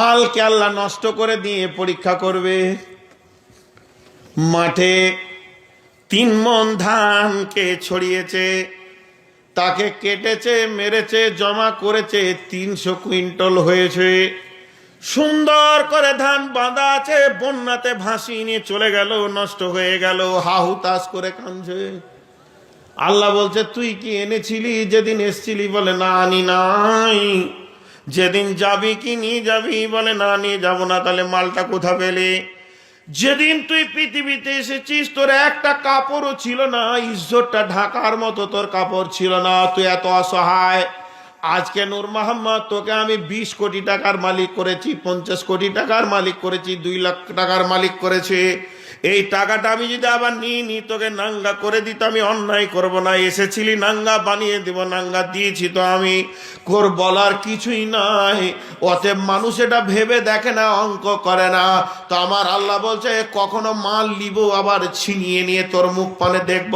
মালকে আল্লাহ নষ্ট করে দিয়ে পরীক্ষা করবে। মাঠে 3 মণ ধানকে ছড়িয়েছে, তাকে কেটেছে, মেরেছে, জমা করেছে, 300 কুইন্টাল হয়েছে। সুন্দর করে ধান বাঁধা আছে, বন্যাতে ভাসিয়ে নিয়ে চলে গেল, নষ্ট হয়ে গেল, হাহুতাশ করে কাঁদছে। আল্লাহ বলছে তুই কি এনেছিলি যেদিন এসছিলি? বলে না আনি নাই। যেদিন যাবি কি নিয়ে যাবি? বলে না নিয়ে যাবো না। তাহলে মালটা কোথা পেলে? যেদিন তুই পৃথিবীতে এসেছিস তোর একটা কাপড়ও ছিল না, ইজ্জতটা ঢাকার মতো তোর কাপড় ছিল না, তুই এত অসহায়। আজকে নূর মোহাম্মদ তোকে আমি 20 কোটি টাকার মালিক করেছি, 50 কোটি টাকার মালিক করেছি, 2 লাখ টাকার মালিক করেছে। এই টাকাটা আমি যদি আবার নিয়ে তোকে নাঙ্গা করে দিত, আমি অন্যায় করব না। এসেছিলি নাঙ্গা, বানিয়ে দিব, নাঙ্গা দিয়েছি তো আমি। বলার কিছুই নাই। অতএব মানুষ এটা ভেবে দেখে না, অঙ্ক করে না। তো আমার আল্লাহ বলছে কখনো মাল নিব আবার ছিনিয়ে নিয়ে তোর মুখ পানে দেখব,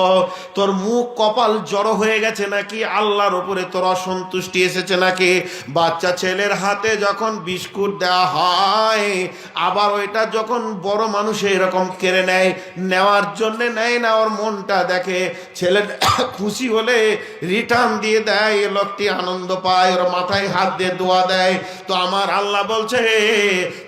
তোর মুখ কপাল জড়ো হয়ে গেছে নাকি, আল্লাহর উপরে তোর অসন্তুষ্টি এসেছে নাকি। বাচ্চা ছেলের হাতে যখন বিস্কুট দেওয়া হয়, আবার ওইটা যখন বড় মানুষ এরকম কেড়ে নেয়, নেওয়ার জন্য নেয় না, ওর মনটা দেখে। ছেলে খুশি হলে রিটার্ন দিয়ে দেয়, লোকটি আনন্দ পায়, ওর মাথায় হাত দিয়ে দোয়া দেয়। তো আমার আল্লাহ বলছে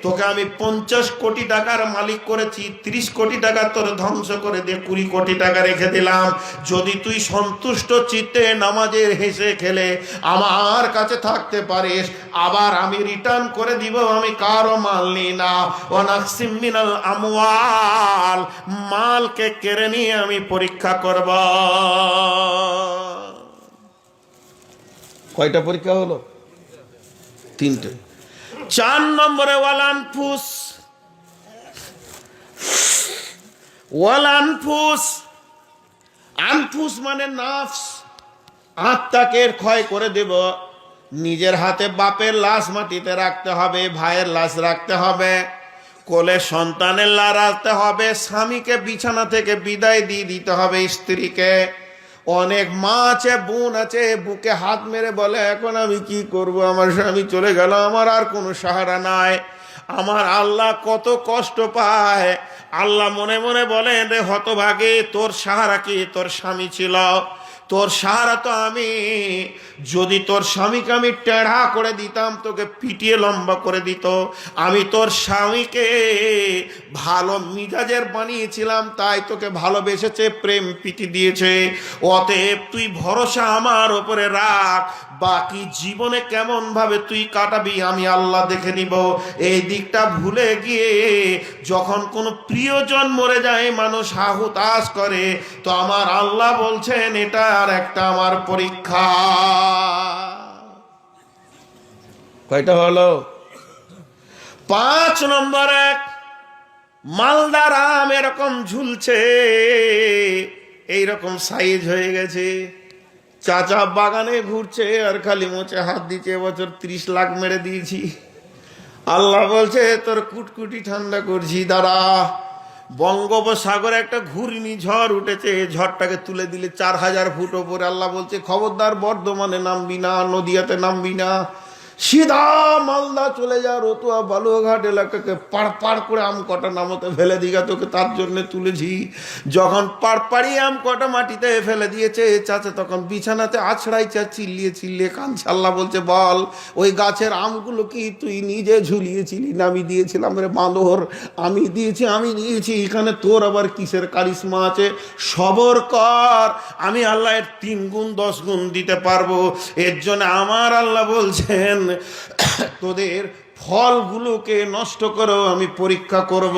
তোকে আমি 50 কোটি টাকার মালিক করেছি, 30 কোটি টাকা তোর ধ্বংস করে দিয়ে 20 কোটি টাকা রেখে দিলাম। যদি তুই সন্তুষ্ট চিত্তে নামাজের হেসে খেলে আমার কাছে থাকতে পারিস, আবার আমি রিটার্ন করে দিব। আমি কারো মাল নিই না। ওয়ানাকসিম মিনাল আমওয়াল, মালকে কেড়ে নিয়ে আমি পরীক্ষা করব। কয়টা পরীক্ষা হলো? 3টে। 4 নম্বরে ওয়ালানফুস। ওয়ালানফুস, আনফুস মানে নাফস, আত্মাকে ক্ষয় করে দেব। নিজের হাতে বাপের লাশ মাটিতে রাখতে হবে, ভাইয়ের লাশ রাখতে হবে, কোলে সন্তানের লাশ রাখতে হবে, স্বামীকে বিছানা থেকে বিদায় দিয়ে দিতে হবে, স্ত্রীকে। অনেক মা আছে, বোন আছে, বুকে হাত মেরে বলে এখন আমি কি করব, আমার স্বামী চলে গেল, আমার আর কোনো সাহারা নাই। আমার আল্লাহ কত কষ্ট পায়। আল্লাহ মনে মনে বলেন রে হতভাগে, তোর সাহারা কি তোর স্বামী ছিল? তোর সাহারা তো আমি। যদি তোর স্বামীকে আমি টেढ़া করে দিতাম, তোকে পিটিয়ে লম্বা করে দিত। আমি তোর স্বামীকে ভালো মিজাজের বানিয়েছিলাম, তাই তোকে ভালোবেসেছে, প্রেম প্রীতি দিয়েছে। অতএব তুই ভরসা আমার ওপরে রাখ, বাকি জীবনে কেমন ভাবে তুই কাটাবি আমি আল্লাহ দেখে নিব। এই দিকটা ভুলে গিয়ে যখন কোনো প্রিয়জন মরে যায়, মানুষ হাহুতাশ করে, তো আমার আল্লাহ বলছেন এটা আর একটা আমার পরীক্ষা। কয়টা হলো? 5 নম্বর, এক মালদার আম এরকম ঝুলছে, এইরকম সাইজ হয়ে গেছে। চাচা বাগানে ঘুরছে আর খালি মোচে হাত দিচ্ছে, এবছর 30 লাখ মেরে দিয়েছি। আল্লাহ বলছে তোর কুটকুটি ঠান্ডা করছি, দাঁড়া। বঙ্গোপসাগরে একটা ঘূর্ণি ঝড় উঠেছে, ঝড়টাকে তুলে দিলে 4000 ফুট ওপরে। আল্লাহ বলছে খবরদার বর্ধমানে নামবি না, নদিয়াতে নামবি না, সিধা মালদা চলে যা, রতুয়া বালুঘাট এলাকাকে পাড় করে আম কটা নামতে ফেলে দিঘা, তোকে তার জন্য তুলেছি। যখন পাড়ি আম কটা মাটিতে ফেলে দিয়েছে, চাচা তখন বিছানাতে আছড়াইছে, চিল্লিয়ে কাঁদছে। আল্লাহ বলছে বল ওই গাছের আমগুলো কি তুই নিজে ঝুলিয়েছিলি না আমি দিয়েছিলাম? রে বাঁদর, আমি দিয়েছি। এখানে তোর আবার কিসের কারিশমা আছে? সবর কর, আমি আল্লাহ এর 3 গুণ 10 গুণ দিতে পারবো। এর জন্য আমার আল্লাহ বলছেন তোদের ফলগুলোকে নষ্ট করো, আমি পরীক্ষা করব।